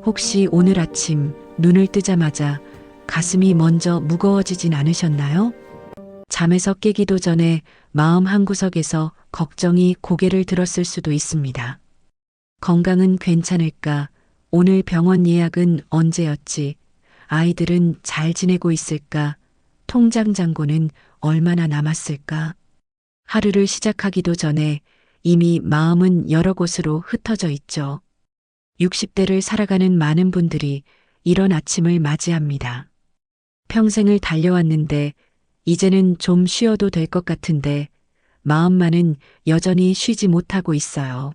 혹시 오늘 아침 눈을 뜨자마자 가슴이 먼저 무거워지진 않으셨나요? 잠에서 깨기도 전에 마음 한구석에서 걱정이 고개를 들었을 수도 있습니다. 건강은 괜찮을까? 오늘 병원 예약은 언제였지? 아이들은 잘 지내고 있을까? 통장 잔고는 얼마나 남았을까? 하루를 시작하기도 전에 이미 마음은 여러 곳으로 흩어져 있죠. 60대를 살아가는 많은 분들이 이런 아침을 맞이합니다. 평생을 달려왔는데 이제는 좀 쉬어도 될 것 같은데 마음만은 여전히 쉬지 못하고 있어요.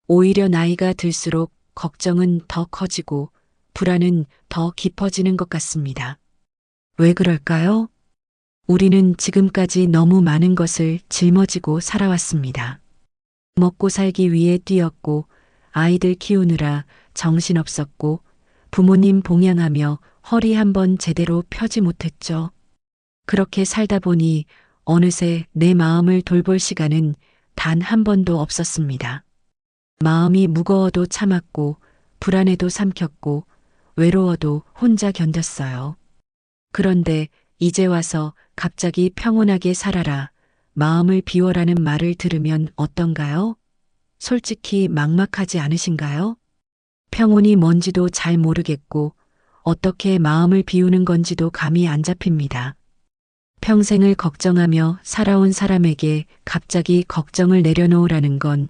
오히려 나이가 들수록 걱정은 더 커지고 불안은 더 깊어지는 것 같습니다. 왜 그럴까요? 우리는 지금까지 너무 많은 것을 짊어지고 살아왔습니다. 먹고 살기 위해 뛰었고 아이들 키우느라 정신없었고 부모님 봉양하며 허리 한번 제대로 펴지 못했죠. 그렇게 살다 보니 어느새 내 마음을 돌볼 시간은 단 한 번도 없었습니다. 마음이 무거워도 참았고 불안해도 삼켰고 외로워도 혼자 견뎠어요. 그런데 이제 와서 갑자기 평온하게 살아라, 마음을 비워라는 말을 들으면 어떤가요? 솔직히 막막하지 않으신가요? 평온이 뭔지도 잘 모르겠고 어떻게 마음을 비우는 건지도 감이 안 잡힙니다. 평생을 걱정하며 살아온 사람에게 갑자기 걱정을 내려놓으라는 건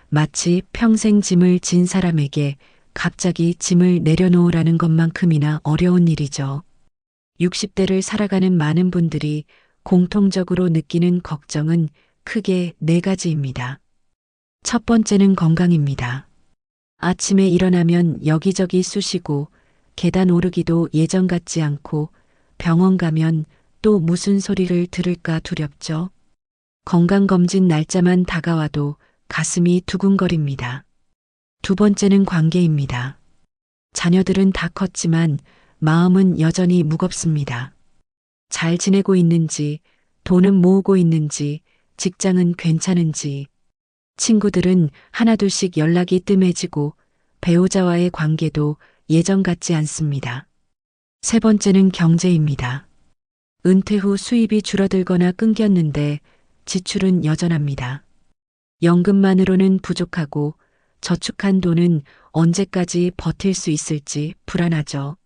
마치 평생 짐을 진 사람에게 갑자기 짐을 내려놓으라는 것만큼이나 어려운 일이죠. 60대를 살아가는 많은 분들이 공통적으로 느끼는 걱정은 크게 네 가지입니다. 첫 번째는 건강입니다. 아침에 일어나면 여기저기 쑤시고 계단 오르기도 예전 같지 않고 병원 가면 또 무슨 소리를 들을까 두렵죠. 건강검진 날짜만 다가와도 가슴이 두근거립니다. 두 번째는 관계입니다. 자녀들은 다 컸지만 마음은 여전히 무겁습니다. 잘 지내고 있는지, 돈은 모으고 있는지, 직장은 괜찮은지, 친구들은 하나둘씩 연락이 뜸해지고 배우자와의 관계도 예전 같지 않습니다. 세 번째는 경제입니다. 은퇴 후 수입이 줄어들거나 끊겼는데 지출은 여전합니다. 연금만으로는 부족하고 저축한 돈은 언제까지 버틸 수 있을지 불안하죠.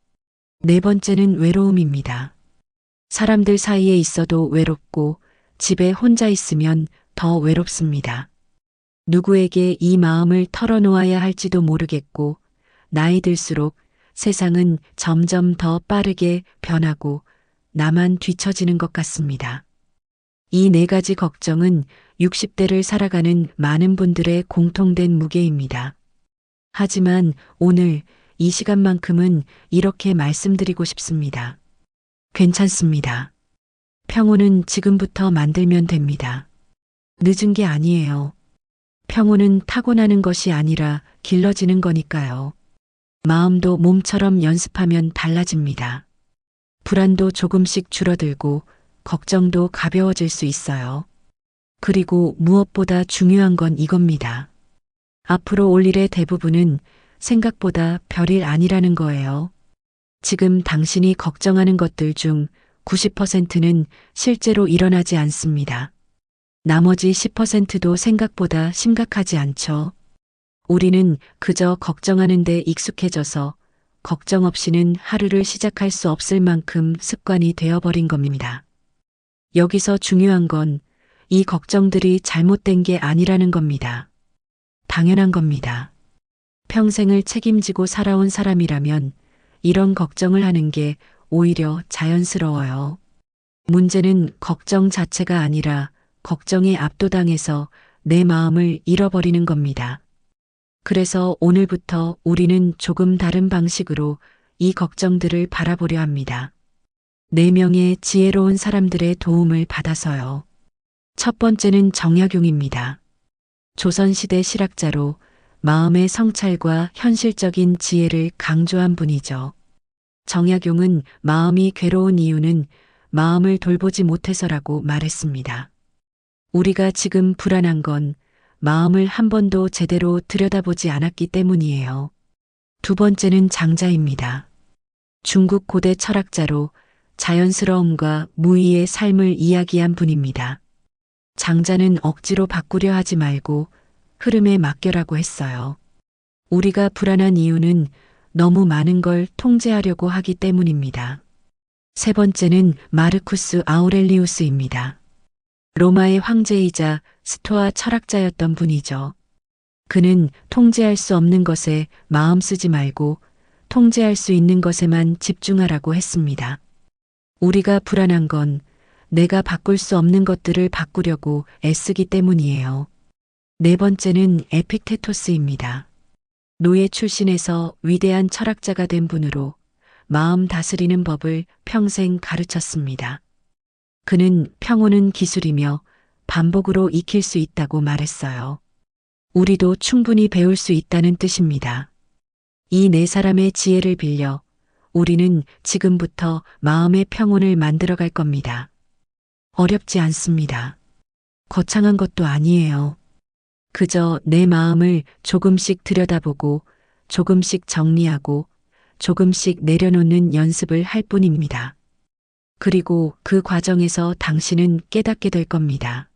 네 번째는 외로움입니다. 사람들 사이에 있어도 외롭고 집에 혼자 있으면 더 외롭습니다. 누구에게 이 마음을 털어놓아야 할지도 모르겠고 나이 들수록 세상은 점점 더 빠르게 변하고 나만 뒤처지는 것 같습니다. 이 네 가지 걱정은 60대를 살아가는 많은 분들의 공통된 무게입니다. 하지만 오늘 이 시간만큼은 이렇게 말씀드리고 싶습니다. 괜찮습니다. 평온은 지금부터 만들면 됩니다. 늦은 게 아니에요. 평온은 타고나는 것이 아니라 길러지는 거니까요. 마음도 몸처럼 연습하면 달라집니다. 불안도 조금씩 줄어들고 걱정도 가벼워질 수 있어요. 그리고 무엇보다 중요한 건 이겁니다. 앞으로 올 일의 대부분은 생각보다 별일 아니라는 거예요. 지금 당신이 걱정하는 것들 중 90%는 실제로 일어나지 않습니다. 나머지 10%도 생각보다 심각하지 않죠. 우리는 그저 걱정하는 데 익숙해져서 걱정 없이는 하루를 시작할 수 없을 만큼 습관이 되어버린 겁니다. 여기서 중요한 건 이 걱정들이 잘못된 게 아니라는 겁니다. 당연한 겁니다. 평생을 책임지고 살아온 사람이라면 이런 걱정을 하는 게 오히려 자연스러워요. 문제는 걱정 자체가 아니라 걱정에 압도당해서 내 마음을 잃어버리는 겁니다. 그래서 오늘부터 우리는 조금 다른 방식으로 이 걱정들을 바라보려 합니다. 4명의 지혜로운 사람들의 도움을 받아서요. 첫 번째는 정약용입니다. 조선시대 실학자로 마음의 성찰과 현실적인 지혜를 강조한 분이죠. 정약용은 마음이 괴로운 이유는 마음을 돌보지 못해서라고 말했습니다. 우리가 지금 불안한 건 마음을 한 번도 제대로 들여다보지 않았기 때문이에요. 두 번째는 장자입니다. 중국 고대 철학자로 자연스러움과 무의의 삶을 이야기한 분입니다. 장자는 억지로 바꾸려 하지 말고 흐름에 맡겨라고 했어요. 우리가 불안한 이유는 너무 많은 걸 통제하려고 하기 때문입니다. 세 번째는 마르쿠스 아우렐리우스입니다. 로마의 황제이자 스토아 철학자였던 분이죠. 그는 통제할 수 없는 것에 마음 쓰지 말고 통제할 수 있는 것에만 집중하라고 했습니다. 우리가 불안한 건 내가 바꿀 수 없는 것들을 바꾸려고 애쓰기 때문이에요. 네 번째는 에픽테토스입니다. 노예 출신에서 위대한 철학자가 된 분으로 마음 다스리는 법을 평생 가르쳤습니다. 그는 평온은 기술이며 반복으로 익힐 수 있다고 말했어요. 우리도 충분히 배울 수 있다는 뜻입니다. 이 네 사람의 지혜를 빌려 우리는 지금부터 마음의 평온을 만들어갈 겁니다. 어렵지 않습니다. 거창한 것도 아니에요. 그저 내 마음을 조금씩 들여다보고 조금씩 정리하고 조금씩 내려놓는 연습을 할 뿐입니다. 그리고 그 과정에서 당신은 깨닫게 될 겁니다.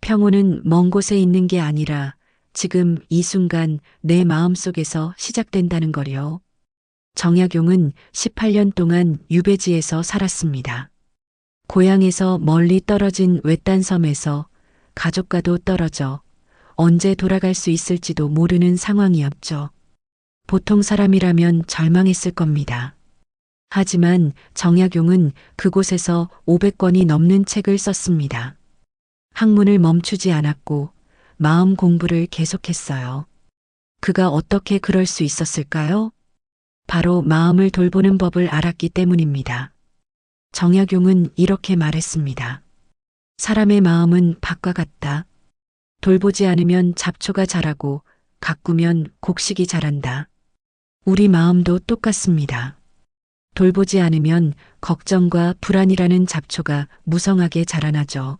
평온은 먼 곳에 있는 게 아니라 지금 이 순간 내 마음속에서 시작된다는 거요. 정약용은 18년 동안 유배지에서 살았습니다. 고향에서 멀리 떨어진 외딴 섬에서 가족과도 떨어져 언제 돌아갈 수 있을지도 모르는 상황이었죠. 보통 사람이라면 절망했을 겁니다. 하지만 정약용은 그곳에서 500권이 넘는 책을 썼습니다. 학문을 멈추지 않았고 마음 공부를 계속했어요. 그가 어떻게 그럴 수 있었을까요? 바로 마음을 돌보는 법을 알았기 때문입니다. 정약용은 이렇게 말했습니다. 사람의 마음은 밭과 같다. 돌보지 않으면 잡초가 자라고 가꾸면 곡식이 자란다. 우리 마음도 똑같습니다. 돌보지 않으면 걱정과 불안이라는 잡초가 무성하게 자라나죠.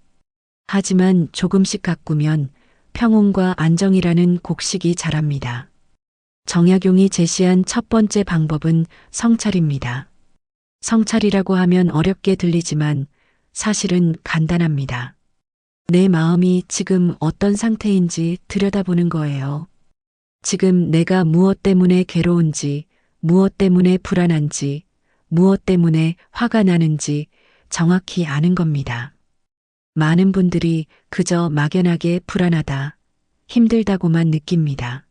하지만 조금씩 가꾸면 평온과 안정이라는 곡식이 자랍니다. 정약용이 제시한 첫 번째 방법은 성찰입니다. 성찰이라고 하면 어렵게 들리지만 사실은 간단합니다. 내 마음이 지금 어떤 상태인지 들여다보는 거예요. 지금 내가 무엇 때문에 괴로운지, 무엇 때문에 불안한지, 무엇 때문에 화가 나는지 정확히 아는 겁니다. 많은 분들이 그저 막연하게 불안하다, 힘들다고만 느낍니다.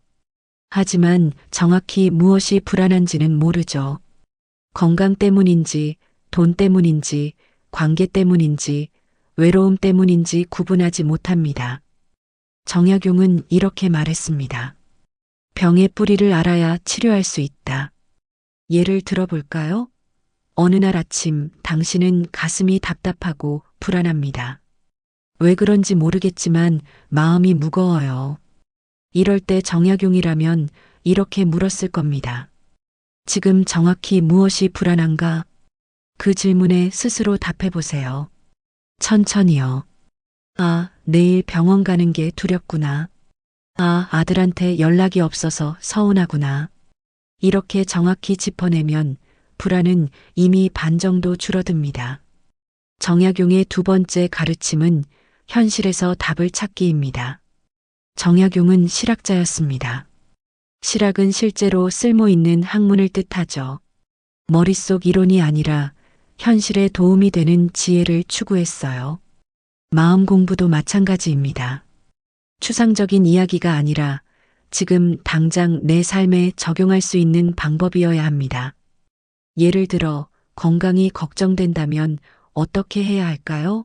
하지만 정확히 무엇이 불안한지는 모르죠. 건강 때문인지, 돈 때문인지, 관계 때문인지, 외로움 때문인지 구분하지 못합니다. 정약용은 이렇게 말했습니다. 병의 뿌리를 알아야 치료할 수 있다. 예를 들어볼까요? 어느 날 아침 당신은 가슴이 답답하고 불안합니다. 왜 그런지 모르겠지만 마음이 무거워요. 이럴 때 정약용이라면 이렇게 물었을 겁니다. 지금 정확히 무엇이 불안한가? 그 질문에 스스로 답해보세요. 천천히요. 아, 내일 병원 가는 게 두렵구나. 아, 아들한테 연락이 없어서 서운하구나. 이렇게 정확히 짚어내면 불안은 이미 반 정도 줄어듭니다. 정약용의 두 번째 가르침은 현실에서 답을 찾기입니다. 정약용은 실학자였습니다. 실학은 실제로 쓸모 있는 학문을 뜻하죠. 머릿속 이론이 아니라 현실에 도움이 되는 지혜를 추구했어요. 마음 공부도 마찬가지입니다. 추상적인 이야기가 아니라 지금 당장 내 삶에 적용할 수 있는 방법이어야 합니다. 예를 들어 건강이 걱정된다면 어떻게 해야 할까요?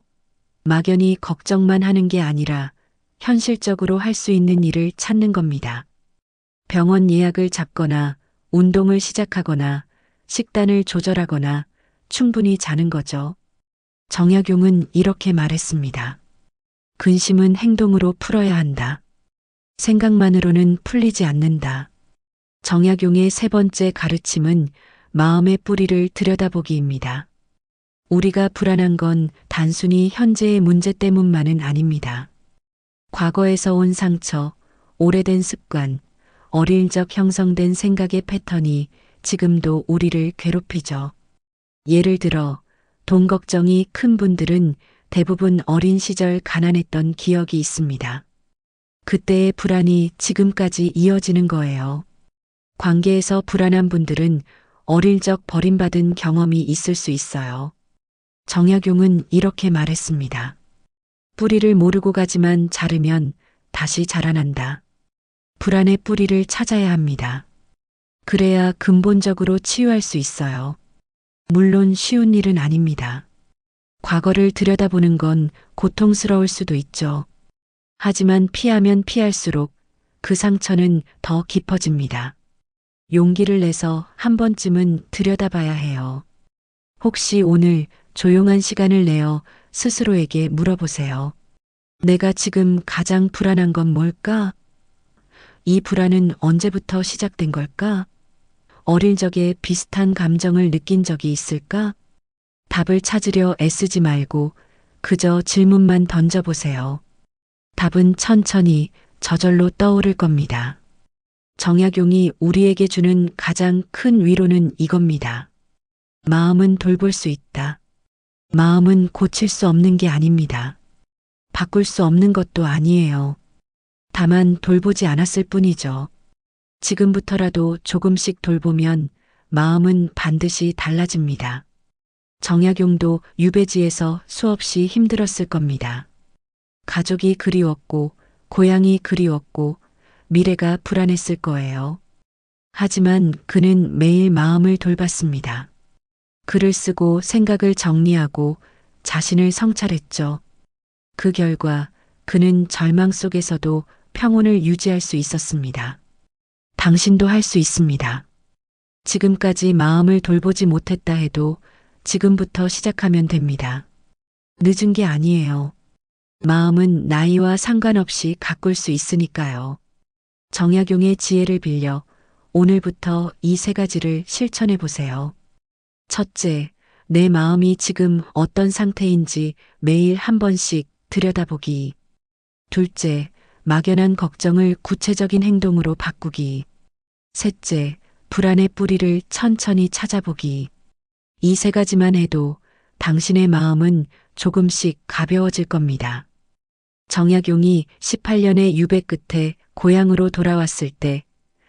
막연히 걱정만 하는 게 아니라 현실적으로 할 수 있는 일을 찾는 겁니다. 병원 예약을 잡거나 운동을 시작하거나 식단을 조절하거나 충분히 자는 거죠. 정약용은 이렇게 말했습니다. 근심은 행동으로 풀어야 한다. 생각만으로는 풀리지 않는다. 정약용의 세 번째 가르침은 마음의 뿌리를 들여다보기입니다. 우리가 불안한 건 단순히 현재의 문제 때문만은 아닙니다. 과거에서 온 상처, 오래된 습관, 어릴 적 형성된 생각의 패턴이 지금도 우리를 괴롭히죠. 예를 들어 돈 걱정이 큰 분들은 대부분 어린 시절 가난했던 기억이 있습니다. 그때의 불안이 지금까지 이어지는 거예요. 관계에서 불안한 분들은 어릴 적 버림받은 경험이 있을 수 있어요. 정약용은 이렇게 말했습니다. 뿌리를 모르고 가지만 자르면 다시 자라난다. 불안의 뿌리를 찾아야 합니다. 그래야 근본적으로 치유할 수 있어요. 물론 쉬운 일은 아닙니다. 과거를 들여다보는 건 고통스러울 수도 있죠. 하지만 피하면 피할수록 그 상처는 더 깊어집니다. 용기를 내서 한 번쯤은 들여다봐야 해요. 혹시 오늘 조용한 시간을 내어 스스로에게 물어보세요. 내가 지금 가장 불안한 건 뭘까? 이 불안은 언제부터 시작된 걸까? 어릴 적에 비슷한 감정을 느낀 적이 있을까? 답을 찾으려 애쓰지 말고 그저 질문만 던져보세요. 답은 천천히 저절로 떠오를 겁니다. 정약용이 우리에게 주는 가장 큰 위로는 이겁니다. 마음은 돌볼 수 있다. 마음은 고칠 수 없는 게 아닙니다. 바꿀 수 없는 것도 아니에요. 다만 돌보지 않았을 뿐이죠. 지금부터라도 조금씩 돌보면 마음은 반드시 달라집니다. 정약용도 유배지에서 수없이 힘들었을 겁니다. 가족이 그리웠고, 고향이 그리웠고, 미래가 불안했을 거예요. 하지만 그는 매일 마음을 돌봤습니다. 글을 쓰고 생각을 정리하고 자신을 성찰했죠. 그 결과 그는 절망 속에서도 평온을 유지할 수 있었습니다. 당신도 할 수 있습니다. 지금까지 마음을 돌보지 못했다 해도 지금부터 시작하면 됩니다. 늦은 게 아니에요. 마음은 나이와 상관없이 가꿀 수 있으니까요. 정약용의 지혜를 빌려 오늘부터 이 세 가지를 실천해 보세요. 첫째, 내 마음이 지금 어떤 상태인지 매일 한 번씩 들여다보기. 둘째, 막연한 걱정을 구체적인 행동으로 바꾸기. 셋째, 불안의 뿌리를 천천히 찾아보기. 이 세 가지만 해도 당신의 마음은 조금씩 가벼워질 겁니다. 정약용이 18년의 유배 끝에 고향으로 돌아왔을 때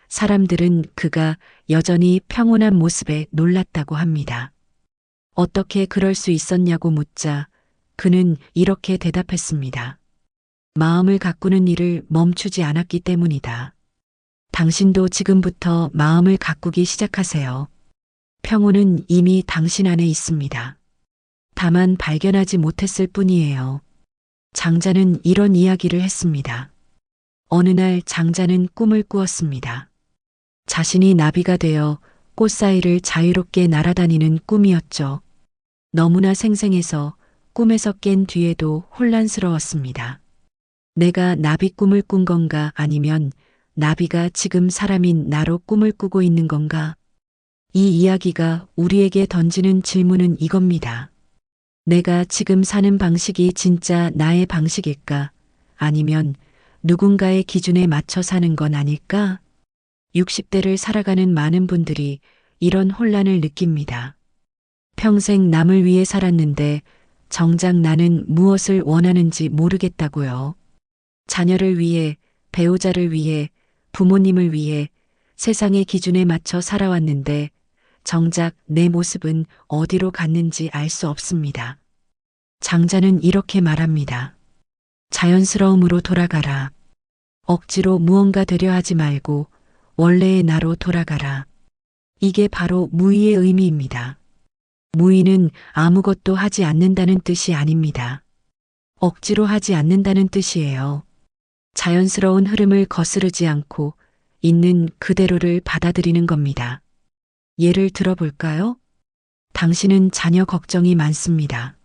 사람들은 그가 여전히 평온한 모습에 놀랐다고 합니다. 어떻게 그럴 수 있었냐고 묻자 그는 이렇게 대답했습니다. 마음을 가꾸는 일을 멈추지 않았기 때문이다. 당신도 지금부터 마음을 가꾸기 시작하세요. 평온은 이미 당신 안에 있습니다. 다만 발견하지 못했을 뿐이에요. 장자는 이런 이야기를 했습니다. 어느 날 장자는 꿈을 꾸었습니다. 자신이 나비가 되어 꽃 사이를 자유롭게 날아다니는 꿈이었죠. 너무나 생생해서 꿈에서 깬 뒤에도 혼란스러웠습니다. 내가 나비 꿈을 꾼 건가 아니면 나비가 지금 사람인 나로 꿈을 꾸고 있는 건가? 이 이야기가 우리에게 던지는 질문은 이겁니다. 내가 지금 사는 방식이 진짜 나의 방식일까? 아니면 누군가의 기준에 맞춰 사는 건 아닐까? 60대를 살아가는 많은 분들이 이런 혼란을 느낍니다. 평생 남을 위해 살았는데 정작 나는 무엇을 원하는지 모르겠다고요. 자녀를 위해, 배우자를 위해, 부모님을 위해 세상의 기준에 맞춰 살아왔는데 정작 내 모습은 어디로 갔는지 알 수 없습니다. 장자는 이렇게 말합니다. 자연스러움으로 돌아가라. 억지로 무언가 되려 하지 말고 원래의 나로 돌아가라. 이게 바로 무의의 의미입니다. 무의는 아무것도 하지 않는다는 뜻이 아닙니다. 억지로 하지 않는다는 뜻이에요. 자연스러운 흐름을 거스르지 않고 있는 그대로를 받아들이는 겁니다. 예를 들어볼까요? 당신은 자녀 걱정이 많습니다.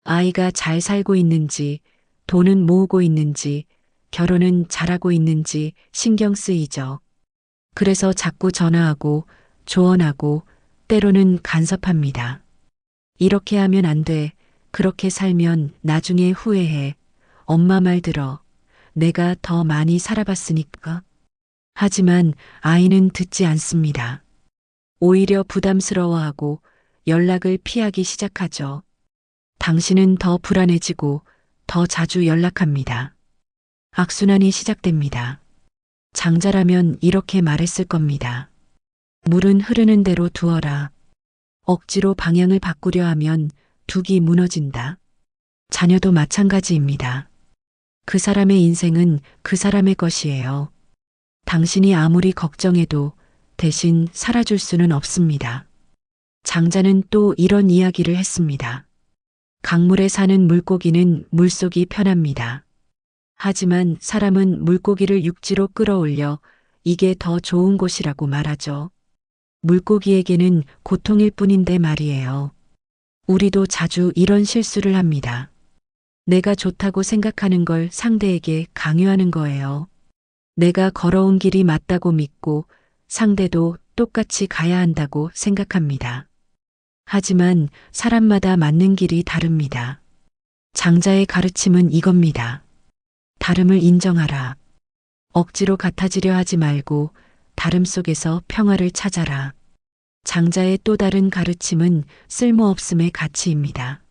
아이가 잘 살고 있는지, 돈은 모으고 있는지, 결혼은 잘하고 있는지 신경 쓰이죠. 그래서 자꾸 전화하고 조언하고 때로는 간섭합니다. 이렇게 하면 안 돼. 그렇게 살면 나중에 후회해. 엄마 말 들어. 내가 더 많이 살아봤으니까. 하지만 아이는 듣지 않습니다. 오히려 부담스러워하고 연락을 피하기 시작하죠. 당신은 더 불안해지고 더 자주 연락합니다. 악순환이 시작됩니다. 장자라면 이렇게 말했을 겁니다. 물은 흐르는 대로 두어라. 억지로 방향을 바꾸려 하면 둑이 무너진다. 자녀도 마찬가지입니다. 그 사람의 인생은 그 사람의 것이에요. 당신이 아무리 걱정해도 대신 살아줄 수는 없습니다. 장자는 또 이런 이야기를 했습니다. 강물에 사는 물고기는 물속이 편합니다. 하지만 사람은 물고기를 육지로 끌어올려 이게 더 좋은 곳이라고 말하죠. 물고기에게는 고통일 뿐인데 말이에요. 우리도 자주 이런 실수를 합니다. 내가 좋다고 생각하는 걸 상대에게 강요하는 거예요. 내가 걸어온 길이 맞다고 믿고 상대도 똑같이 가야 한다고 생각합니다. 하지만 사람마다 맞는 길이 다릅니다. 장자의 가르침은 이겁니다. 다름을 인정하라. 억지로 같아지려 하지 말고 다름 속에서 평화를 찾아라. 장자의 또 다른 가르침은 쓸모없음의 가치입니다.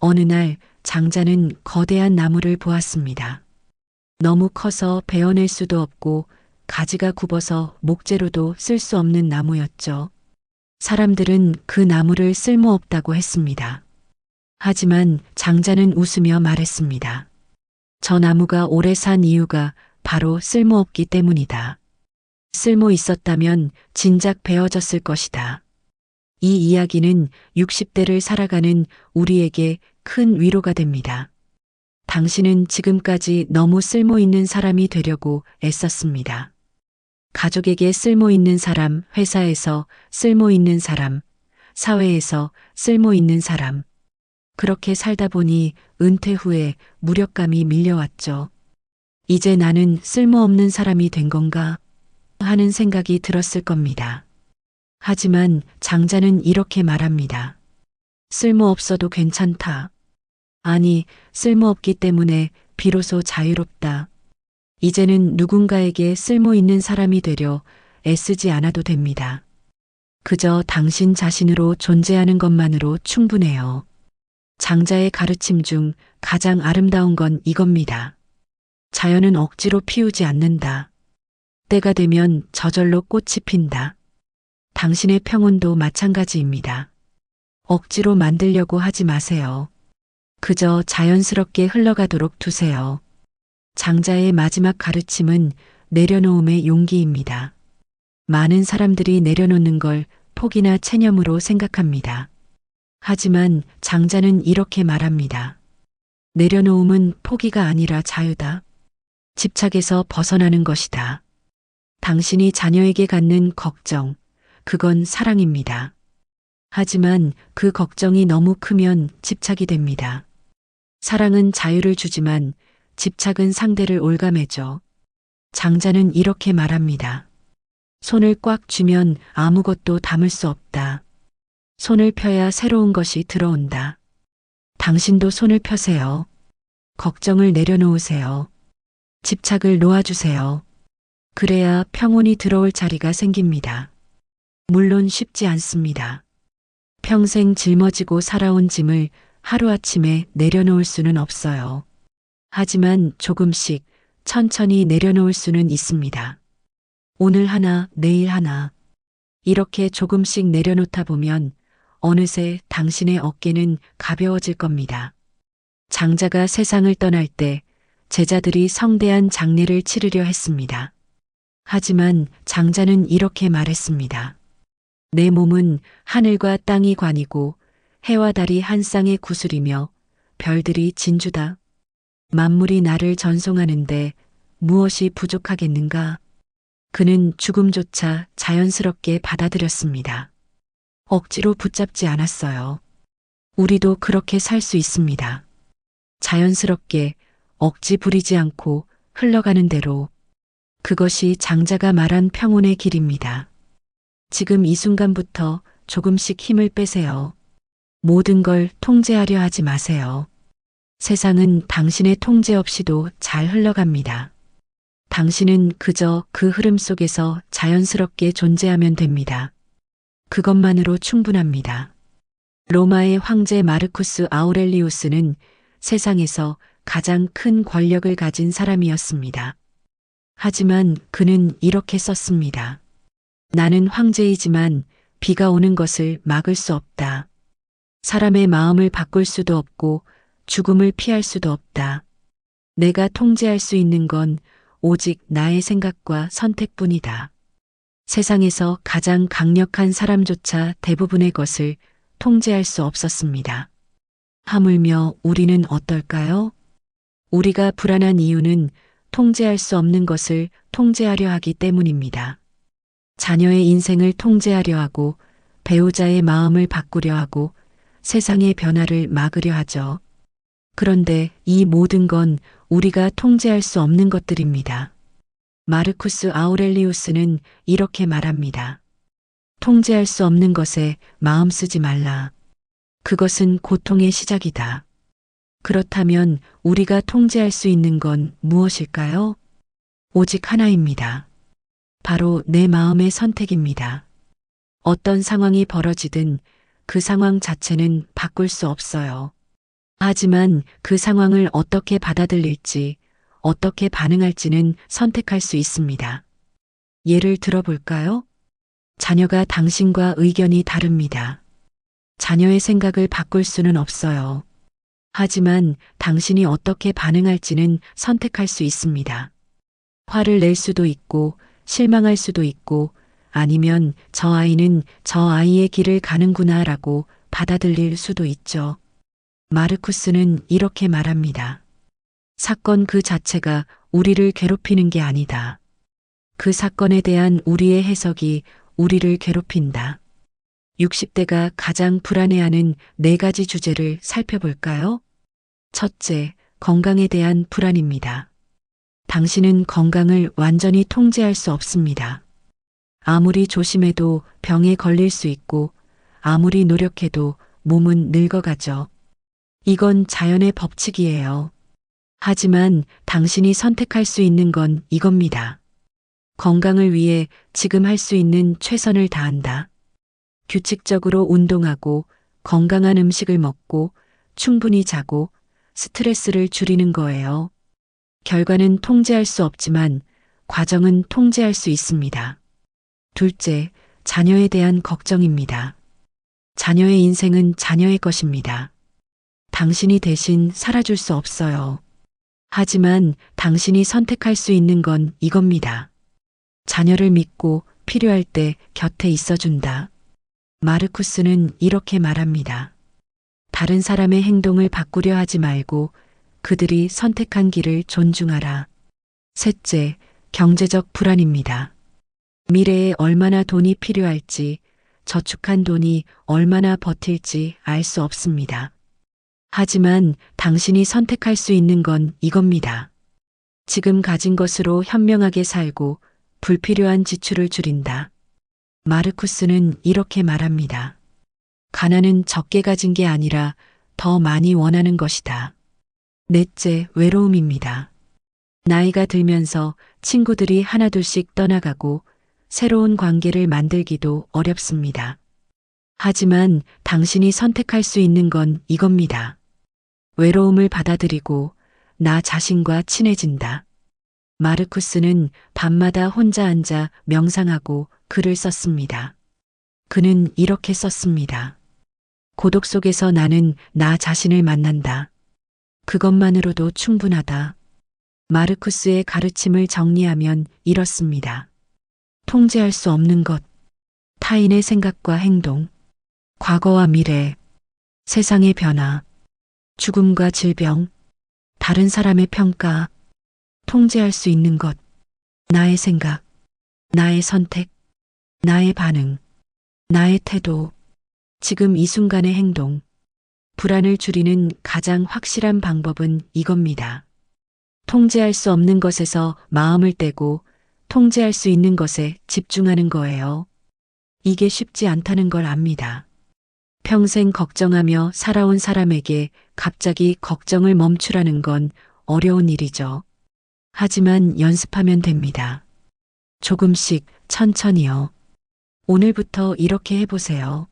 어느 날 장자는 거대한 나무를 보았습니다. 너무 커서 베어낼 수도 없고 가지가 굽어서 목재로도 쓸 수 없는 나무였죠. 사람들은 그 나무를 쓸모없다고 했습니다. 하지만 장자는 웃으며 말했습니다. 저 나무가 오래 산 이유가 바로 쓸모없기 때문이다. 쓸모 있었다면 진작 베어졌을 것이다. 이 이야기는 60대를 살아가는 우리에게 큰 위로가 됩니다. 당신은 지금까지 너무 쓸모 있는 사람이 되려고 애썼습니다. 가족에게 쓸모 있는 사람, 회사에서 쓸모 있는 사람, 사회에서 쓸모 있는 사람. 그렇게 살다 보니 은퇴 후에 무력감이 밀려왔죠. 이제 나는 쓸모없는 사람이 된 건가 하는 생각이 들었을 겁니다. 하지만 장자는 이렇게 말합니다. 쓸모없어도 괜찮다. 아니, 쓸모없기 때문에 비로소 자유롭다. 이제는 누군가에게 쓸모 있는 사람이 되려 애쓰지 않아도 됩니다. 그저 당신 자신으로 존재하는 것만으로 충분해요. 장자의 가르침 중 가장 아름다운 건 이겁니다. 자연은 억지로 피우지 않는다. 때가 되면 저절로 꽃이 핀다. 당신의 평온도 마찬가지입니다. 억지로 만들려고 하지 마세요. 그저 자연스럽게 흘러가도록 두세요. 장자의 마지막 가르침은 내려놓음의 용기입니다. 많은 사람들이 내려놓는 걸 폭이나 체념으로 생각합니다. 하지만 장자는 이렇게 말합니다. 내려놓음은 포기가 아니라 자유다. 집착에서 벗어나는 것이다. 당신이 자녀에게 갖는 걱정, 그건 사랑입니다. 하지만 그 걱정이 너무 크면 집착이 됩니다. 사랑은 자유를 주지만 집착은 상대를 올가매죠. 장자는 이렇게 말합니다. 손을 꽉 쥐면 아무것도 담을 수 없다. 손을 펴야 새로운 것이 들어온다. 당신도 손을 펴세요. 걱정을 내려놓으세요. 집착을 놓아주세요. 그래야 평온이 들어올 자리가 생깁니다. 물론 쉽지 않습니다. 평생 짊어지고 살아온 짐을 하루아침에 내려놓을 수는 없어요. 하지만 조금씩 천천히 내려놓을 수는 있습니다. 오늘 하나, 내일 하나. 이렇게 조금씩 내려놓다 보면 어느새 당신의 어깨는 가벼워질 겁니다. 장자가 세상을 떠날 때 제자들이 성대한 장례를 치르려 했습니다. 하지만 장자는 이렇게 말했습니다. 내 몸은 하늘과 땅이 관이고 해와 달이 한 쌍의 구슬이며 별들이 진주다. 만물이 나를 전송하는데 무엇이 부족하겠는가? 그는 죽음조차 자연스럽게 받아들였습니다. 억지로 붙잡지 않았어요. 우리도 그렇게 살 수 있습니다. 자연스럽게 억지 부리지 않고 흘러가는 대로. 그것이 장자가 말한 평온의 길입니다. 지금 이 순간부터 조금씩 힘을 빼세요. 모든 걸 통제하려 하지 마세요. 세상은 당신의 통제 없이도 잘 흘러갑니다. 당신은 그저 그 흐름 속에서 자연스럽게 존재하면 됩니다. 그것만으로 충분합니다. 로마의 황제 마르쿠스 아우렐리우스는 세상에서 가장 큰 권력을 가진 사람이었습니다. 하지만 그는 이렇게 썼습니다. 나는 황제이지만 비가 오는 것을 막을 수 없다. 사람의 마음을 바꿀 수도 없고 죽음을 피할 수도 없다. 내가 통제할 수 있는 건 오직 나의 생각과 선택뿐이다. 세상에서 가장 강력한 사람조차 대부분의 것을 통제할 수 없었습니다. 하물며 우리는 어떨까요? 우리가 불안한 이유는 통제할 수 없는 것을 통제하려 하기 때문입니다. 자녀의 인생을 통제하려 하고 배우자의 마음을 바꾸려 하고 세상의 변화를 막으려 하죠. 그런데 이 모든 건 우리가 통제할 수 없는 것들입니다. 마르쿠스 아우렐리우스는 이렇게 말합니다. 통제할 수 없는 것에 마음 쓰지 말라. 그것은 고통의 시작이다. 그렇다면 우리가 통제할 수 있는 건 무엇일까요? 오직 하나입니다. 바로 내 마음의 선택입니다. 어떤 상황이 벌어지든 그 상황 자체는 바꿀 수 없어요. 하지만 그 상황을 어떻게 받아들일지, 어떻게 반응할지는 선택할 수 있습니다. 예를 들어볼까요? 자녀가 당신과 의견이 다릅니다. 자녀의 생각을 바꿀 수는 없어요. 하지만 당신이 어떻게 반응할지는 선택할 수 있습니다. 화를 낼 수도 있고, 실망할 수도 있고, 아니면 저 아이는 저 아이의 길을 가는구나 라고 받아들일 수도 있죠. 마르쿠스는 이렇게 말합니다. 사건 그 자체가 우리를 괴롭히는 게 아니다. 그 사건에 대한 우리의 해석이 우리를 괴롭힌다. 60대가 가장 불안해하는 4가지 주제를 살펴볼까요? 첫째, 건강에 대한 불안입니다. 당신은 건강을 완전히 통제할 수 없습니다. 아무리 조심해도 병에 걸릴 수 있고 아무리 노력해도 몸은 늙어가죠. 이건 자연의 법칙이에요. 하지만 당신이 선택할 수 있는 건 이겁니다. 건강을 위해 지금 할 수 있는 최선을 다한다. 규칙적으로 운동하고 건강한 음식을 먹고 충분히 자고 스트레스를 줄이는 거예요. 결과는 통제할 수 없지만 과정은 통제할 수 있습니다. 둘째, 자녀에 대한 걱정입니다. 자녀의 인생은 자녀의 것입니다. 당신이 대신 살아줄 수 없어요. 하지만 당신이 선택할 수 있는 건 이겁니다. 자녀를 믿고 필요할 때 곁에 있어준다. 마르쿠스는 이렇게 말합니다. 다른 사람의 행동을 바꾸려 하지 말고 그들이 선택한 길을 존중하라. 셋째, 경제적 불안입니다. 미래에 얼마나 돈이 필요할지, 저축한 돈이 얼마나 버틸지 알 수 없습니다. 하지만 당신이 선택할 수 있는 건 이겁니다. 지금 가진 것으로 현명하게 살고 불필요한 지출을 줄인다. 마르쿠스는 이렇게 말합니다. 가난은 적게 가진 게 아니라 더 많이 원하는 것이다. 넷째, 외로움입니다. 나이가 들면서 친구들이 하나둘씩 떠나가고 새로운 관계를 만들기도 어렵습니다. 하지만 당신이 선택할 수 있는 건 이겁니다. 외로움을 받아들이고 나 자신과 친해진다. 마르쿠스는 밤마다 혼자 앉아 명상하고 글을 썼습니다. 그는 이렇게 썼습니다. 고독 속에서 나는 나 자신을 만난다. 그것만으로도 충분하다. 마르쿠스의 가르침을 정리하면 이렇습니다. 통제할 수 없는 것, 타인의 생각과 행동, 과거와 미래, 세상의 변화, 죽음과 질병, 다른 사람의 평가, 통제할 수 있는 것, 나의 생각, 나의 선택, 나의 반응, 나의 태도, 지금 이 순간의 행동, 불안을 줄이는 가장 확실한 방법은 이겁니다. 통제할 수 없는 것에서 마음을 떼고 통제할 수 있는 것에 집중하는 거예요. 이게 쉽지 않다는 걸 압니다. 평생 걱정하며 살아온 사람에게 갑자기 걱정을 멈추라는 건 어려운 일이죠. 하지만 연습하면 됩니다. 조금씩 천천히요. 오늘부터 이렇게 해보세요.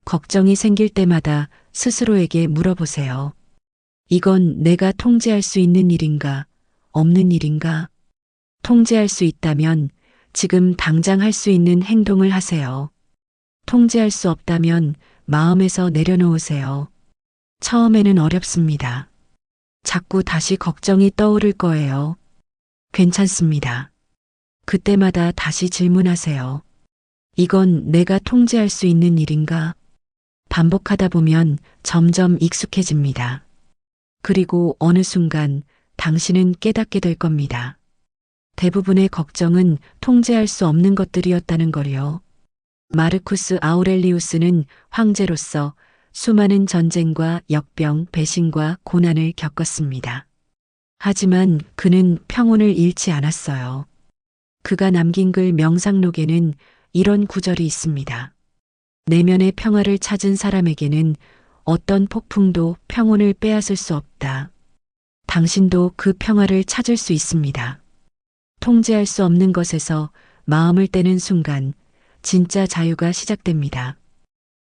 걱정이 생길 때마다 스스로에게 물어보세요. 이건 내가 통제할 수 있는 일인가, 없는 일인가? 통제할 수 있다면 지금 당장 할 수 있는 행동을 하세요. 통제할 수 없다면 마음에서 내려놓으세요. 처음에는 어렵습니다. 자꾸 다시 걱정이 떠오를 거예요. 괜찮습니다. 그때마다 다시 질문하세요. 이건 내가 통제할 수 있는 일인가? 반복하다 보면 점점 익숙해집니다. 그리고 어느 순간 당신은 깨닫게 될 겁니다. 대부분의 걱정은 통제할 수 없는 것들이었다는 걸요. 마르쿠스 아우렐리우스는 황제로서 수많은 전쟁과 역병, 배신과 고난을 겪었습니다. 하지만 그는 평온을 잃지 않았어요. 그가 남긴 글 명상록에는 이런 구절이 있습니다. 내면의 평화를 찾은 사람에게는 어떤 폭풍도 평온을 빼앗을 수 없다. 당신도 그 평화를 찾을 수 있습니다. 통제할 수 없는 것에서 마음을 떼는 순간 진짜 자유가 시작됩니다.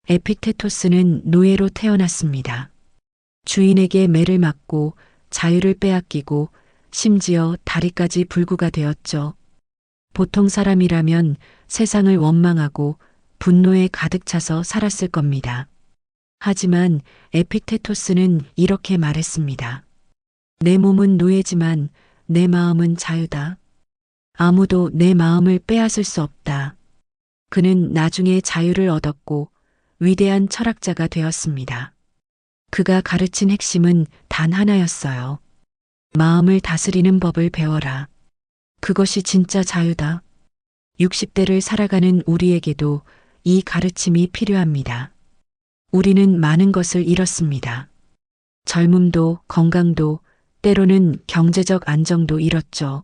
에픽테토스는 노예로 태어났습니다. 주인에게 매를 맞고 자유를 빼앗기고 심지어 다리까지 불구가 되었죠. 보통 사람이라면 세상을 원망하고 분노에 가득 차서 살았을 겁니다. 하지만 에픽테토스는 이렇게 말했습니다. 내 몸은 노예지만 내 마음은 자유다. 아무도 내 마음을 빼앗을 수 없다. 그는 나중에 자유를 얻었고 위대한 철학자가 되었습니다. 그가 가르친 핵심은 단 하나였어요. 마음을 다스리는 법을 배워라. 그것이 진짜 자유다. 60대를 살아가는 우리에게도 이 가르침이 필요합니다. 우리는 많은 것을 잃었습니다. 젊음도, 건강도, 때로는 경제적 안정도 잃었죠.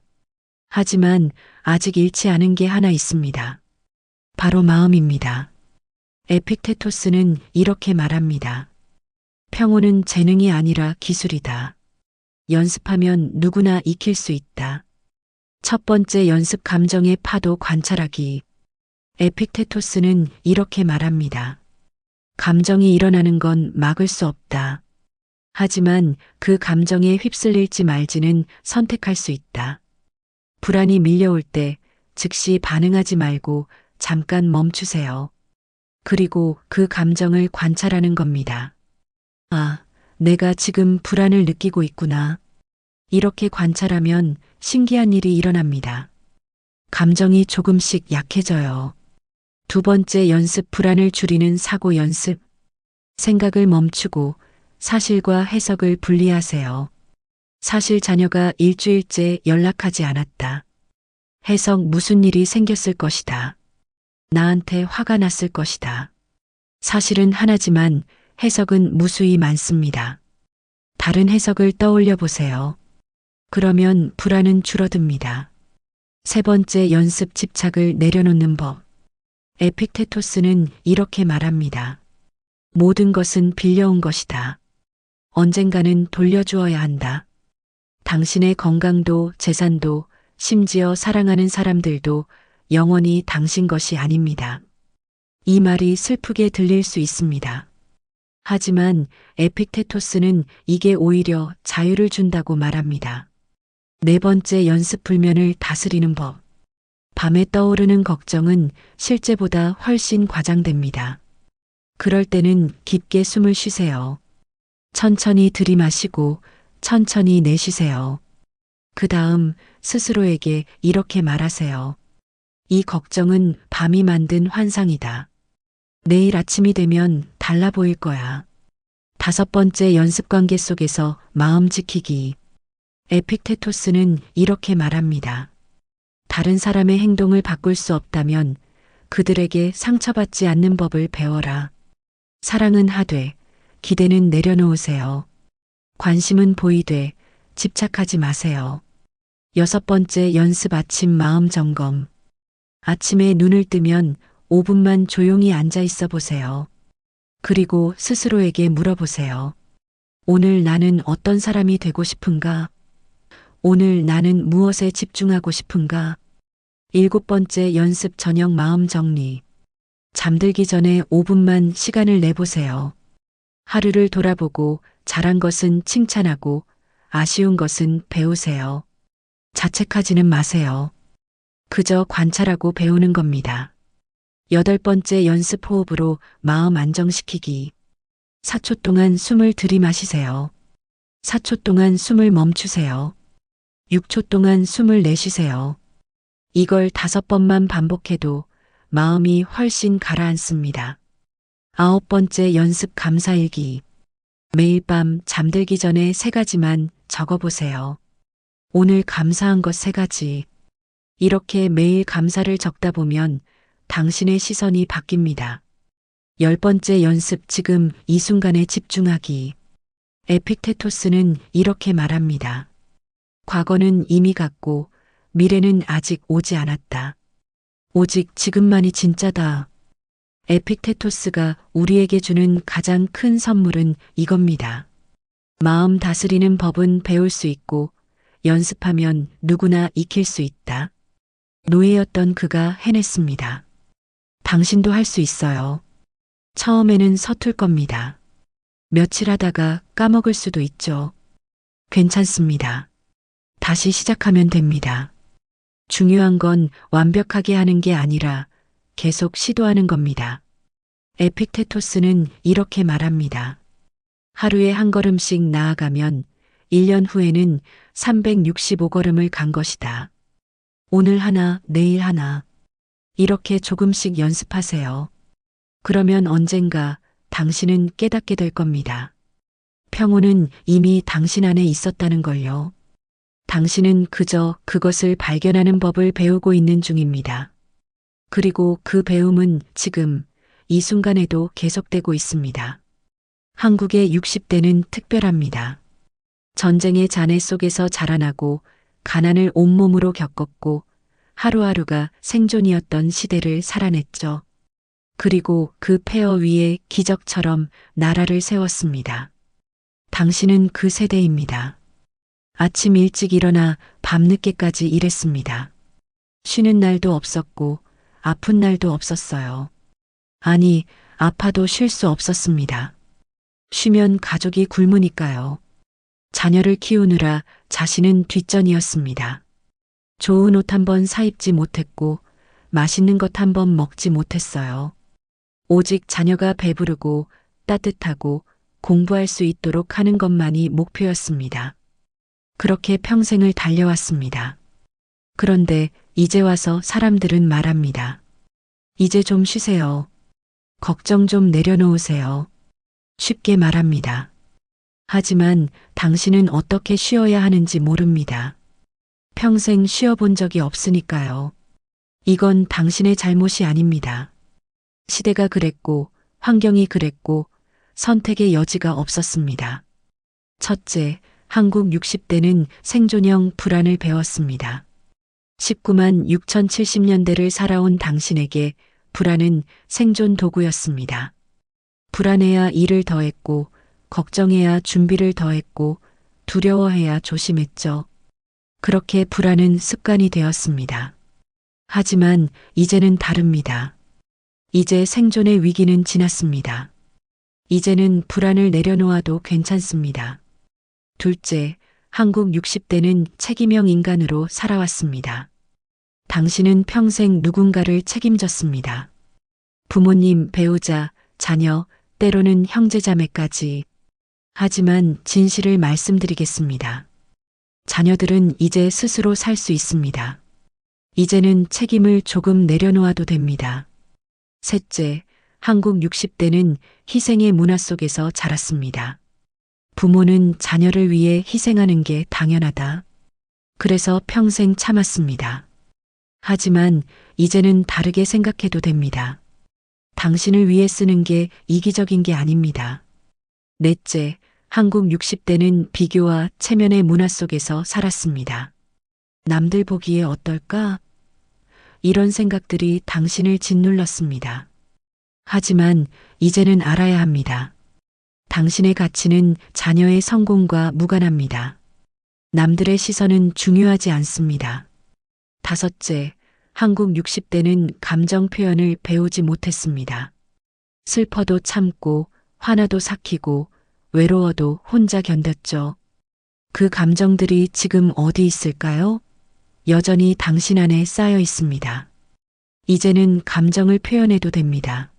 하지만 아직 잃지 않은 게 하나 있습니다. 바로 마음입니다. 에픽테토스는 이렇게 말합니다. 평온은 재능이 아니라 기술이다. 연습하면 누구나 익힐 수 있다. 첫 번째 연습 감정의 파도 관찰하기. 에픽테토스는 이렇게 말합니다. 감정이 일어나는 건 막을 수 없다. 하지만 그 감정에 휩쓸릴지 말지는 선택할 수 있다. 불안이 밀려올 때 즉시 반응하지 말고 잠깐 멈추세요. 그리고 그 감정을 관찰하는 겁니다. 아, 내가 지금 불안을 느끼고 있구나. 이렇게 관찰하면 신기한 일이 일어납니다. 감정이 조금씩 약해져요. 두 번째 연습 불안을 줄이는 사고 연습. 생각을 멈추고 사실과 해석을 분리하세요. 사실 자녀가 일주일째 연락하지 않았다. 해석 무슨 일이 생겼을 것이다. 나한테 화가 났을 것이다. 사실은 하나지만 해석은 무수히 많습니다. 다른 해석을 떠올려 보세요. 그러면 불안은 줄어듭니다. 세 번째 연습 집착을 내려놓는 법. 에픽테토스는 이렇게 말합니다. 모든 것은 빌려온 것이다. 언젠가는 돌려주어야 한다. 당신의 건강도 재산도 심지어 사랑하는 사람들도 영원히 당신 것이 아닙니다. 이 말이 슬프게 들릴 수 있습니다. 하지만 에픽테토스는 이게 오히려 자유를 준다고 말합니다. 네 번째 연습 불면을 다스리는 법. 밤에 떠오르는 걱정은 실제보다 훨씬 과장됩니다. 그럴 때는 깊게 숨을 쉬세요. 천천히 들이마시고 천천히 내쉬세요. 그 다음 스스로에게 이렇게 말하세요. 이 걱정은 밤이 만든 환상이다. 내일 아침이 되면 달라 보일 거야. 다섯 번째 연습 관계 속에서 마음 지키기. 에픽테토스는 이렇게 말합니다. 다른 사람의 행동을 바꿀 수 없다면 그들에게 상처받지 않는 법을 배워라. 사랑은 하되 기대는 내려놓으세요. 관심은 보이되 집착하지 마세요. 여섯 번째 연습 아침 마음 점검. 아침에 눈을 뜨면 5분만 조용히 앉아 있어 보세요. 그리고 스스로에게 물어보세요. 오늘 나는 어떤 사람이 되고 싶은가? 오늘 나는 무엇에 집중하고 싶은가? 7번째 연습 저녁 마음 정리. 잠들기 전에 5분만 시간을 내보세요. 하루를 돌아보고 잘한 것은 칭찬하고 아쉬운 것은 배우세요. 자책하지는 마세요. 그저 관찰하고 배우는 겁니다. 8번째 연습 호흡으로 마음 안정시키기. 4초 동안 숨을 들이마시세요. 4초 동안 숨을 멈추세요. 6초 동안 숨을 내쉬세요. 이걸 5번만 반복해도 마음이 훨씬 가라앉습니다. 9번째 연습 감사일기. 매일 밤 잠들기 전에 3가지만 적어보세요. 오늘 감사한 것 3가지. 이렇게 매일 감사를 적다 보면 당신의 시선이 바뀝니다. 10번째 연습 지금 이 순간에 집중하기. 에픽테토스는 이렇게 말합니다. 과거는 이미 갔고 미래는 아직 오지 않았다. 오직 지금만이 진짜다. 에픽테토스가 우리에게 주는 가장 큰 선물은 이겁니다. 마음 다스리는 법은 배울 수 있고 연습하면 누구나 익힐 수 있다. 노예였던 그가 해냈습니다. 당신도 할 수 있어요. 처음에는 서툴 겁니다. 며칠 하다가 까먹을 수도 있죠. 괜찮습니다. 다시 시작하면 됩니다. 중요한 건 완벽하게 하는 게 아니라 계속 시도하는 겁니다. 에픽테토스는 이렇게 말합니다. 하루에 한 걸음씩 나아가면 1년 후에는 365걸음을 간 것이다. 오늘 하나, 내일 하나. 이렇게 조금씩 연습하세요. 그러면 언젠가 당신은 깨닫게 될 겁니다. 평온은 이미 당신 안에 있었다는 걸요. 당신은 그저 그것을 발견하는 법을 배우고 있는 중입니다. 그리고 그 배움은 지금 이 순간에도 계속되고 있습니다. 한국의 60대는 특별합니다. 전쟁의 잔해 속에서 자라나고 가난을 온몸으로 겪었고 하루하루가 생존이었던 시대를 살아냈죠. 그리고 그 폐허 위에 기적처럼 나라를 세웠습니다. 당신은 그 세대입니다. 아침 일찍 일어나 밤늦게까지 일했습니다. 쉬는 날도 없었고 아픈 날도 없었어요. 아니, 아파도 쉴 수 없었습니다. 쉬면 가족이 굶으니까요. 자녀를 키우느라 자신은 뒷전이었습니다. 좋은 옷 한 번 사입지 못했고 맛있는 것 한 번 먹지 못했어요. 오직 자녀가 배부르고 따뜻하고 공부할 수 있도록 하는 것만이 목표였습니다. 그렇게 평생을 달려왔습니다. 그런데 이제 와서 사람들은 말합니다. 이제 좀 쉬세요. 걱정 좀 내려놓으세요. 쉽게 말합니다. 하지만 당신은 어떻게 쉬어야 하는지 모릅니다. 평생 쉬어본 적이 없으니까요. 이건 당신의 잘못이 아닙니다. 시대가 그랬고, 환경이 그랬고, 선택의 여지가 없었습니다. 첫째, 한국 60대는 생존형 불안을 배웠습니다. 19만 6,070년대를 살아온 당신에게 불안은 생존 도구였습니다. 불안해야 일을 더했고, 걱정해야 준비를 더했고, 두려워해야 조심했죠. 그렇게 불안은 습관이 되었습니다. 하지만 이제는 다릅니다. 이제 생존의 위기는 지났습니다. 이제는 불안을 내려놓아도 괜찮습니다. 둘째, 한국 60대는 책임형 인간으로 살아왔습니다. 당신은 평생 누군가를 책임졌습니다. 부모님, 배우자, 자녀, 때로는 형제자매까지. 하지만 진실을 말씀드리겠습니다. 자녀들은 이제 스스로 살 수 있습니다. 이제는 책임을 조금 내려놓아도 됩니다. 셋째, 한국 60대는 희생의 문화 속에서 자랐습니다. 부모는 자녀를 위해 희생하는 게 당연하다. 그래서 평생 참았습니다. 하지만 이제는 다르게 생각해도 됩니다. 당신을 위해 쓰는 게 이기적인 게 아닙니다. 넷째, 한국 60대는 비교와 체면의 문화 속에서 살았습니다. 남들 보기에 어떨까? 이런 생각들이 당신을 짓눌렀습니다. 하지만 이제는 알아야 합니다. 당신의 가치는 자녀의 성공과 무관합니다. 남들의 시선은 중요하지 않습니다. 다섯째, 한국 60대는 감정 표현을 배우지 못했습니다. 슬퍼도 참고, 화나도 삭히고, 외로워도 혼자 견뎠죠. 그 감정들이 지금 어디 있을까요? 여전히 당신 안에 쌓여 있습니다. 이제는 감정을 표현해도 됩니다.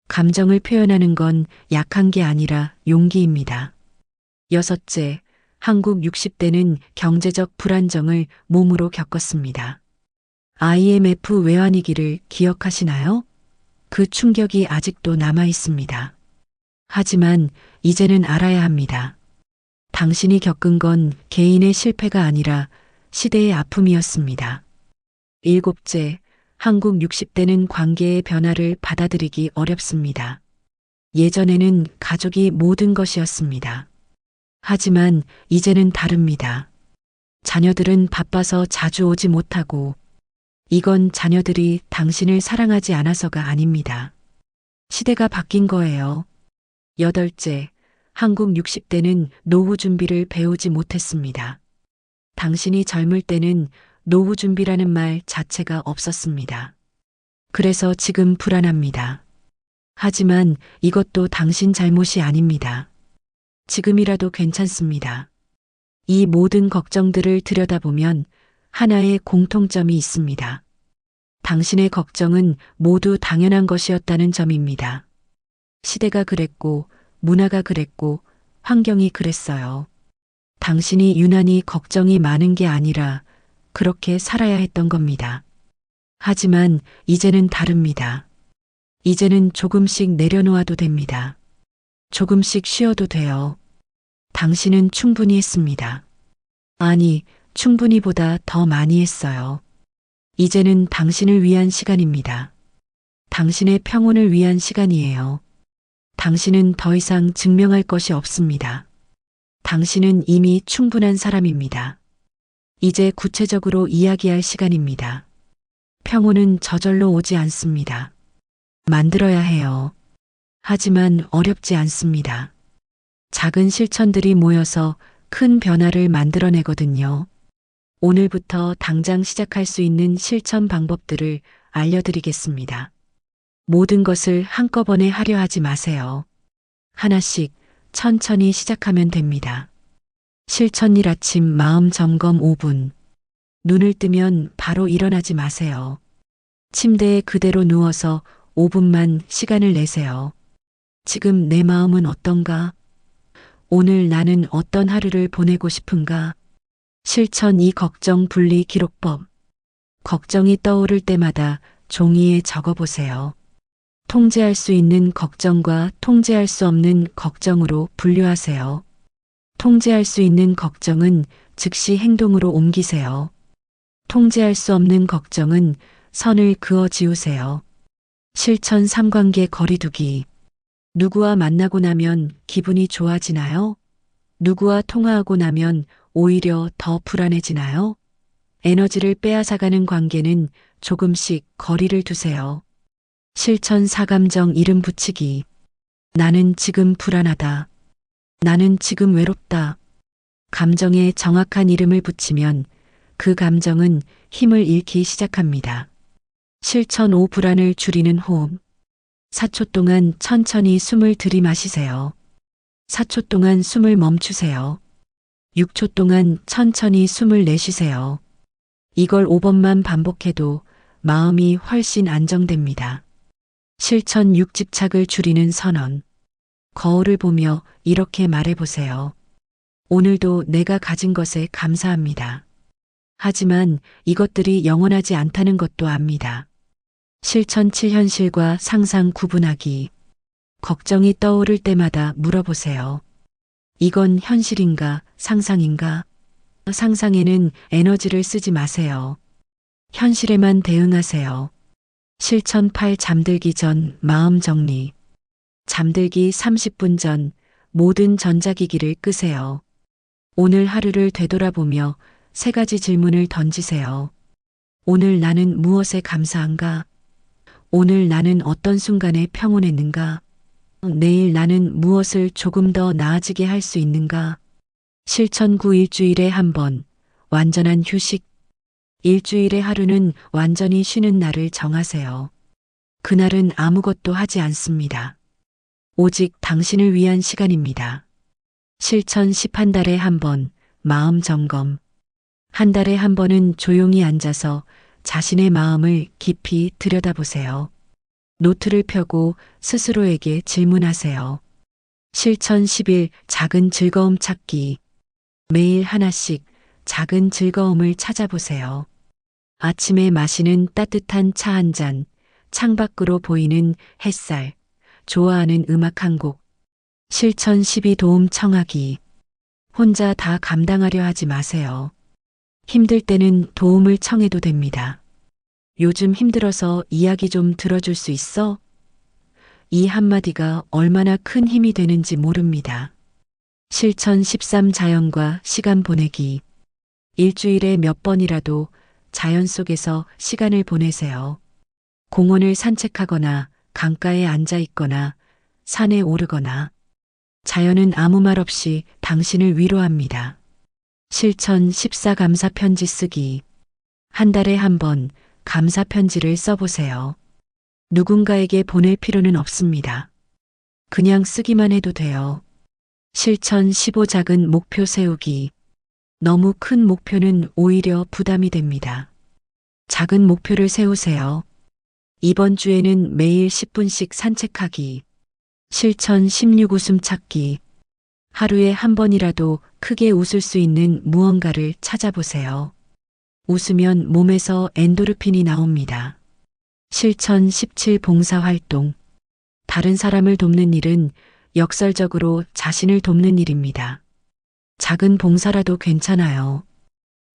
감정을 표현하는 건 약한 게 아니라 용기입니다. 여섯째, 한국 60대는 경제적 불안정을 몸으로 겪었습니다. IMF 외환위기를 기억하시나요? 그 충격이 아직도 남아 있습니다. 하지만 이제는 알아야 합니다. 당신이 겪은 건 개인의 실패가 아니라 시대의 아픔이었습니다. 일곱째, 한국 60대는 관계의 변화를 받아들이기 어렵습니다. 예전에는 가족이 모든 것이었습니다. 하지만 이제는 다릅니다. 자녀들은 바빠서 자주 오지 못하고, 이건 자녀들이 당신을 사랑하지 않아서가 아닙니다. 시대가 바뀐 거예요. 여덟째, 한국 60대는 노후 준비를 배우지 못했습니다. 당신이 젊을 때는 노후 준비라는 말 자체가 없었습니다. 그래서 지금 불안합니다. 하지만 이것도 당신 잘못이 아닙니다. 지금이라도 괜찮습니다. 이 모든 걱정들을 들여다보면 하나의 공통점이 있습니다. 당신의 걱정은 모두 당연한 것이었다는 점입니다. 시대가 그랬고, 문화가 그랬고, 환경이 그랬어요. 당신이 유난히 걱정이 많은 게 아니라 그렇게 살아야 했던 겁니다. 하지만 이제는 다릅니다. 이제는 조금씩 내려놓아도 됩니다. 조금씩 쉬어도 돼요. 당신은 충분히 했습니다. 아니, 충분히보다 더 많이 했어요. 이제는 당신을 위한 시간입니다. 당신의 평온을 위한 시간이에요. 당신은 더 이상 증명할 것이 없습니다. 당신은 이미 충분한 사람입니다. 이제 구체적으로 이야기할 시간입니다. 평온은 저절로 오지 않습니다. 만들어야 해요. 하지만 어렵지 않습니다. 작은 실천들이 모여서 큰 변화를 만들어내거든요. 오늘부터 당장 시작할 수 있는 실천 방법들을 알려드리겠습니다. 모든 것을 한꺼번에 하려 하지 마세요. 하나씩 천천히 시작하면 됩니다. 실천일 아침 마음 점검 5분. 눈을 뜨면 바로 일어나지 마세요. 침대에 그대로 누워서 5분만 시간을 내세요. 지금 내 마음은 어떤가? 오늘 나는 어떤 하루를 보내고 싶은가? 실천 2 걱정 분리 기록법. 걱정이 떠오를 때마다 종이에 적어보세요. 통제할 수 있는 걱정과 통제할 수 없는 걱정으로 분류하세요. 통제할 수 있는 걱정은 즉시 행동으로 옮기세요. 통제할 수 없는 걱정은 선을 그어 지우세요. 실천 3관계 거리두기. 누구와 만나고 나면 기분이 좋아지나요? 누구와 통화하고 나면 오히려 더 불안해지나요? 에너지를 빼앗아가는 관계는 조금씩 거리를 두세요. 실천 4감정 이름 붙이기. 나는 지금 불안하다. 나는 지금 외롭다. 감정에 정확한 이름을 붙이면 그 감정은 힘을 잃기 시작합니다. 실천 5 불안을 줄이는 호흡. 4초 동안 천천히 숨을 들이마시세요. 4초 동안 숨을 멈추세요. 6초 동안 천천히 숨을 내쉬세요. 이걸 5번만 반복해도 마음이 훨씬 안정됩니다. 실천 6 집착을 줄이는 선언. 거울을 보며 이렇게 말해보세요. 오늘도 내가 가진 것에 감사합니다. 하지만 이것들이 영원하지 않다는 것도 압니다. 실천 7 현실과 상상 구분하기. 걱정이 떠오를 때마다 물어보세요. 이건 현실인가, 상상인가? 상상에는 에너지를 쓰지 마세요. 현실에만 대응하세요. 실천 8 잠들기 전 마음 정리. 잠들기 30분 전 모든 전자기기를 끄세요. 오늘 하루를 되돌아보며 3가지 질문을 던지세요. 오늘 나는 무엇에 감사한가? 오늘 나는 어떤 순간에 평온했는가? 내일 나는 무엇을 조금 더 나아지게 할 수 있는가? 실천 구 일주일에 한 번, 완전한 휴식. 일주일의 하루는 완전히 쉬는 날을 정하세요. 그날은 아무것도 하지 않습니다. 오직 당신을 위한 시간입니다. 실천 10한 달에 한 번, 마음 점검. 한 달에 한 번은 조용히 앉아서 자신의 마음을 깊이 들여다보세요. 노트를 펴고 스스로에게 질문하세요. 실천 10일 작은 즐거움 찾기. 매일 하나씩 작은 즐거움을 찾아보세요. 아침에 마시는 따뜻한 차 한 잔, 창밖으로 보이는 햇살, 좋아하는 음악 한 곡. 실천 12 도움 청하기. 혼자 다 감당하려 하지 마세요. 힘들 때는 도움을 청해도 됩니다. 요즘 힘들어서 이야기 좀 들어줄 수 있어? 이 한마디가 얼마나 큰 힘이 되는지 모릅니다. 실천 13 자연과 시간 보내기. 일주일에 몇 번이라도 자연 속에서 시간을 보내세요. 공원을 산책하거나 강가에 앉아 있거나 산에 오르거나. 자연은 아무 말 없이 당신을 위로합니다. 실천 14 감사 편지 쓰기. 한 달에 한 번 감사 편지를 써보세요. 누군가에게 보낼 필요는 없습니다. 그냥 쓰기만 해도 돼요. 실천 15 작은 목표 세우기. 너무 큰 목표는 오히려 부담이 됩니다. 작은 목표를 세우세요. 이번 주에는 매일 10분씩 산책하기. 실천 16 웃음 찾기. 하루에 한 번이라도 크게 웃을 수 있는 무언가를 찾아보세요. 웃으면 몸에서 엔도르핀이 나옵니다. 실천 17 봉사활동. 다른 사람을 돕는 일은 역설적으로 자신을 돕는 일입니다. 작은 봉사라도 괜찮아요.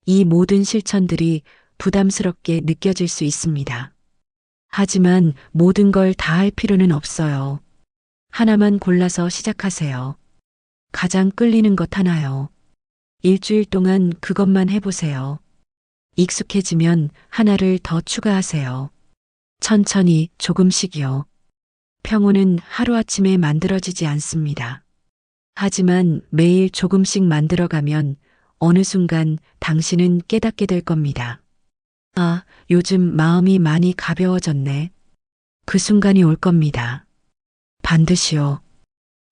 이 모든 실천들이 부담스럽게 느껴질 수 있습니다. 하지만 모든 걸 다 할 필요는 없어요. 하나만 골라서 시작하세요. 가장 끌리는 것 하나요. 일주일 동안 그것만 해보세요. 익숙해지면 하나를 더 추가하세요. 천천히 조금씩이요. 평온은 하루아침에 만들어지지 않습니다. 하지만 매일 조금씩 만들어가면 어느 순간 당신은 깨닫게 될 겁니다. 아, 요즘 마음이 많이 가벼워졌네. 그 순간이 올 겁니다. 반드시요.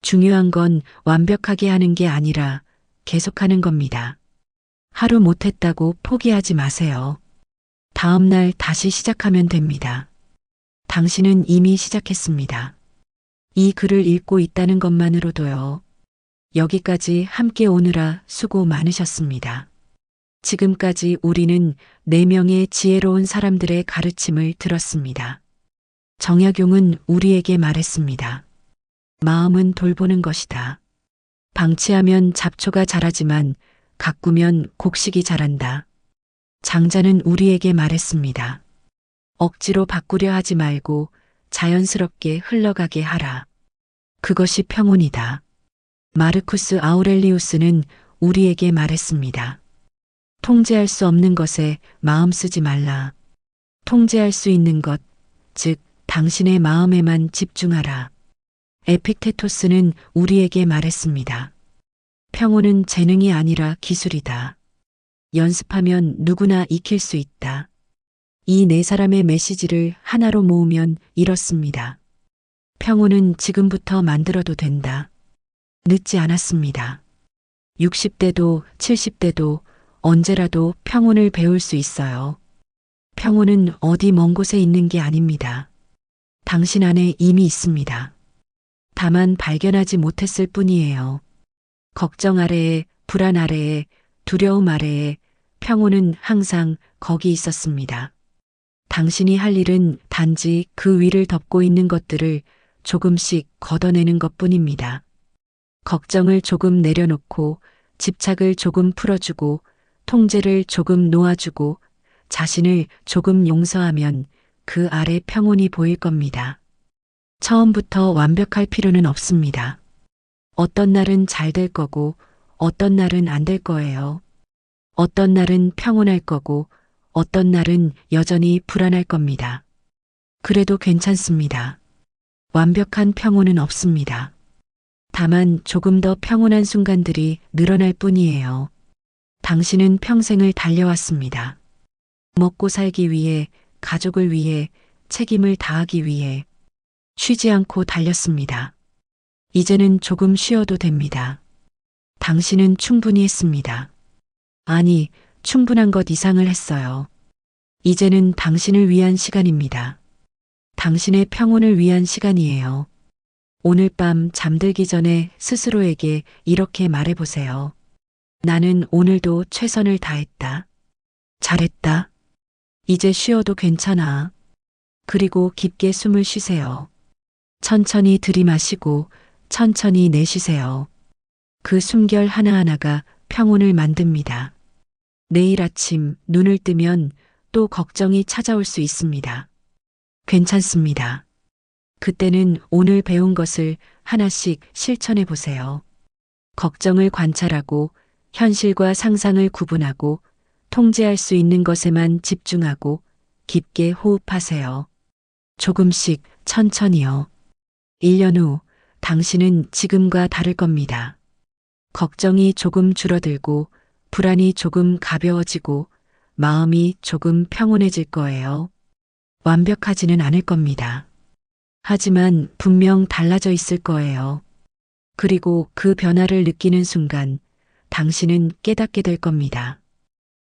중요한 건 완벽하게 하는 게 아니라 계속하는 겁니다. 하루 못했다고 포기하지 마세요. 다음 날 다시 시작하면 됩니다. 당신은 이미 시작했습니다. 이 글을 읽고 있다는 것만으로도요. 여기까지 함께 오느라 수고 많으셨습니다. 지금까지 우리는 4명의 지혜로운 사람들의 가르침을 들었습니다. 정약용은 우리에게 말했습니다. 마음은 돌보는 것이다. 방치하면 잡초가 자라지만 가꾸면 곡식이 자란다. 장자는 우리에게 말했습니다. 억지로 바꾸려 하지 말고 자연스럽게 흘러가게 하라. 그것이 평온이다. 마르쿠스 아우렐리우스는 우리에게 말했습니다. 통제할 수 없는 것에 마음 쓰지 말라. 통제할 수 있는 것, 즉 당신의 마음에만 집중하라. 에픽테토스는 우리에게 말했습니다. 평온은 재능이 아니라 기술이다. 연습하면 누구나 익힐 수 있다. 이 4사람의 메시지를 하나로 모으면 이렇습니다. 평온은 지금부터 만들어도 된다. 늦지 않았습니다. 60대도 70대도 언제라도 평온을 배울 수 있어요. 평온은 어디 먼 곳에 있는 게 아닙니다. 당신 안에 이미 있습니다. 다만 발견하지 못했을 뿐이에요. 걱정 아래에, 불안 아래에, 두려움 아래에 평온은 항상 거기 있었습니다. 당신이 할 일은 단지 그 위를 덮고 있는 것들을 조금씩 걷어내는 것뿐입니다. 걱정을 조금 내려놓고 집착을 조금 풀어주고 통제를 조금 놓아주고 자신을 조금 용서하면 그 아래 평온이 보일 겁니다. 처음부터 완벽할 필요는 없습니다. 어떤 날은 잘 될 거고 어떤 날은 안 될 거예요. 어떤 날은 평온할 거고 어떤 날은 여전히 불안할 겁니다. 그래도 괜찮습니다. 완벽한 평온은 없습니다. 다만 조금 더 평온한 순간들이 늘어날 뿐이에요. 당신은 평생을 달려왔습니다. 먹고 살기 위해, 가족을 위해, 책임을 다하기 위해 쉬지 않고 달렸습니다. 이제는 조금 쉬어도 됩니다. 당신은 충분히 했습니다. 아니, 충분한 것 이상을 했어요. 이제는 당신을 위한 시간입니다. 당신의 평온을 위한 시간이에요. 오늘 밤 잠들기 전에 스스로에게 이렇게 말해보세요. 나는 오늘도 최선을 다했다. 잘했다. 이제 쉬어도 괜찮아. 그리고 깊게 숨을 쉬세요. 천천히 들이마시고 천천히 내쉬세요. 그 숨결 하나하나가 평온을 만듭니다. 내일 아침 눈을 뜨면 또 걱정이 찾아올 수 있습니다. 괜찮습니다. 그때는 오늘 배운 것을 하나씩 실천해 보세요. 걱정을 관찰하고 현실과 상상을 구분하고 통제할 수 있는 것에만 집중하고 깊게 호흡하세요. 조금씩 천천히요. 1년 후 당신은 지금과 다를 겁니다. 걱정이 조금 줄어들고 불안이 조금 가벼워지고 마음이 조금 평온해질 거예요. 완벽하지는 않을 겁니다. 하지만 분명 달라져 있을 거예요. 그리고 그 변화를 느끼는 순간 당신은 깨닫게 될 겁니다.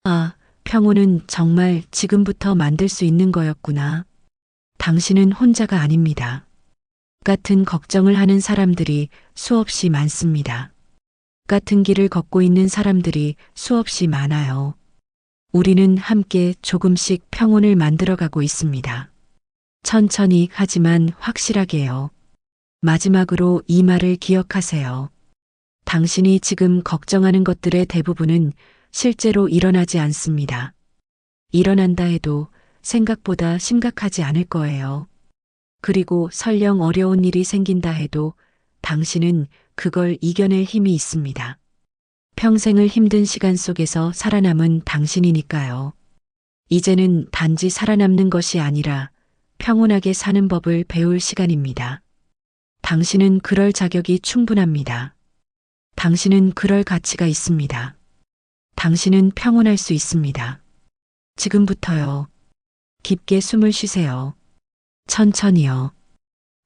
아, 평온은 정말 지금부터 만들 수 있는 거였구나. 당신은 혼자가 아닙니다. 같은 걱정을 하는 사람들이 수없이 많습니다. 같은 길을 걷고 있는 사람들이 수없이 많아요. 우리는 함께 조금씩 평온을 만들어가고 있습니다. 천천히 하지만 확실하게요. 마지막으로 이 말을 기억하세요. 당신이 지금 걱정하는 것들의 대부분은 실제로 일어나지 않습니다. 일어난다 해도 생각보다 심각하지 않을 거예요. 그리고 설령 어려운 일이 생긴다 해도 당신은 그걸 이겨낼 힘이 있습니다. 평생을 힘든 시간 속에서 살아남은 당신이니까요. 이제는 단지 살아남는 것이 아니라 평온하게 사는 법을 배울 시간입니다. 당신은 그럴 자격이 충분합니다. 당신은 그럴 가치가 있습니다. 당신은 평온할 수 있습니다. 지금부터요. 깊게 숨을 쉬세요. 천천히요.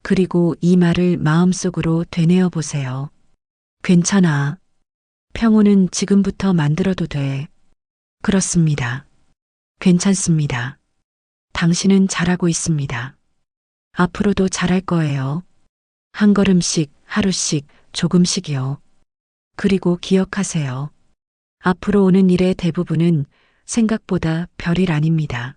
그리고 이 말을 마음속으로 되뇌어 보세요. 괜찮아. 평온은 지금부터 만들어도 돼. 그렇습니다. 괜찮습니다. 당신은 잘하고 있습니다. 앞으로도 잘할 거예요. 한 걸음씩, 하루씩, 조금씩이요. 그리고 기억하세요. 앞으로 오는 일의 대부분은 생각보다 별일 아닙니다.